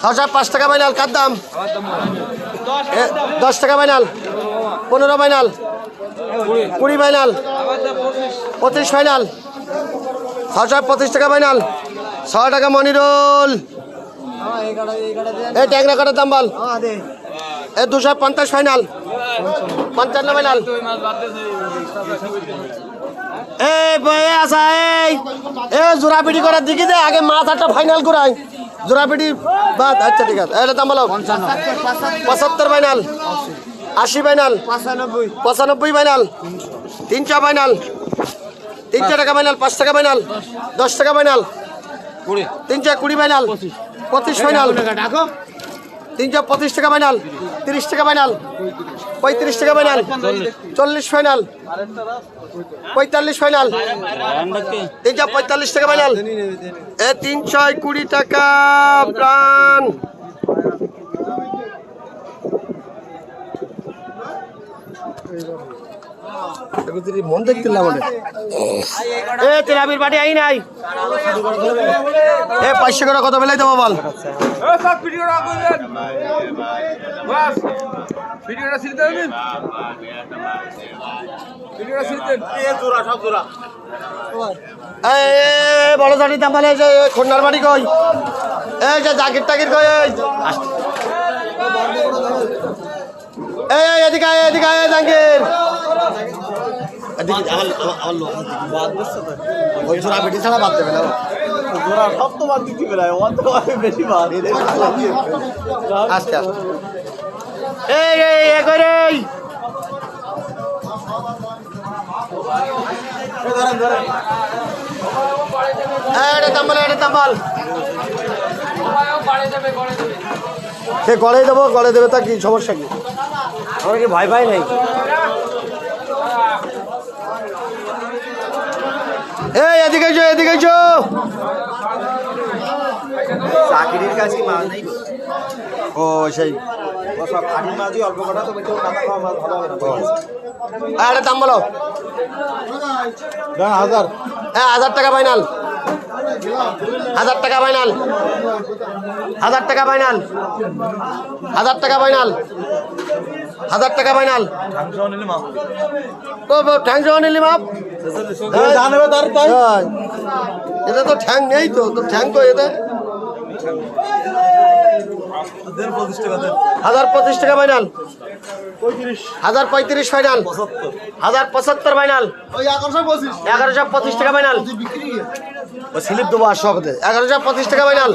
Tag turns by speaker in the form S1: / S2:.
S1: 5 টাকা ফাইনাল। কার দাম? 10 টাকা ফাইনাল, 15 ফাইনাল, 20 ফাইনাল, 25 ফাইনাল, 25 টাকা ফাইনাল। 6 টাকা মনিরুল। এই ট্যাংরা কাটার দাম বল। 250 ফাইনাল, 55 ফাইনাল। এই বয়ে আসা এই জোড়া পিটি করার দিকে দে আগে মাছ একটা ফাইনাল করাই। জোড়া পিটি বাদ। আচ্ছা ঠিক আছে, এটা দাম বলো। 75 ফাইনাল, 80 ফাইনাল, 95 ফাইনাল, 300 ফাইনাল, 300 টাকা ফাইনাল, 5 টাকা ফাইনাল, 10 টাকা ফাইনাল, 320 ফাইনাল, 25 ফাইনাল, 325 টাকা ফাইনাল, 30 টাকা ফাইনাল, 35 টাকা ফাইনাল, 40 ফাইনাল, 45 ফাইনাল, 345 টাকা ফাইনাল। 320 টাকা প্রাণ। মন দেখছিলাম তেলাপির বাড়ি আই নাই। 500 করে কত বেলাই দেবো বল? বড় জাটির দাম বলে খন্ডার বাড়ি কই? এই যে জাকির টাকির কই? এদিকে এদিকে জাকির বেটি ছাড়া বাদ দেবে না। আস্তে আস্তে সে গড়াই দেবো, গড়ে দেবে তা কি সমস্যা কি? আমার কি ভয় পাই নাই? এই এদিকে এসো, এদিকে এসো। চাকরির কাজ কি মাল নাই? ও সেই অল্প কটা তো ভালো হবে না। আরে দাম বলো। 1000। হ্যাঁ 1000 টাকা ফাইনাল, 1000 টাকা ফাইনাল, 1000 টাকা ফাইনাল, 1000 টাকা ফাইনাল, 1000 টাকা ফাইনাল। ঠ্যাং সহ নিলি মাপ? এটা তো ঠ্যাং নেই তো, তোর ঠ্যাং তো এতে। 1025 টাকা ফাইনাল, 1035 ফাইনাল, 1075 ফাইনাল, 1125 টাকা ফাইনাল। স্লিপ দেবো আর সব 1125 টাকা ফাইনাল।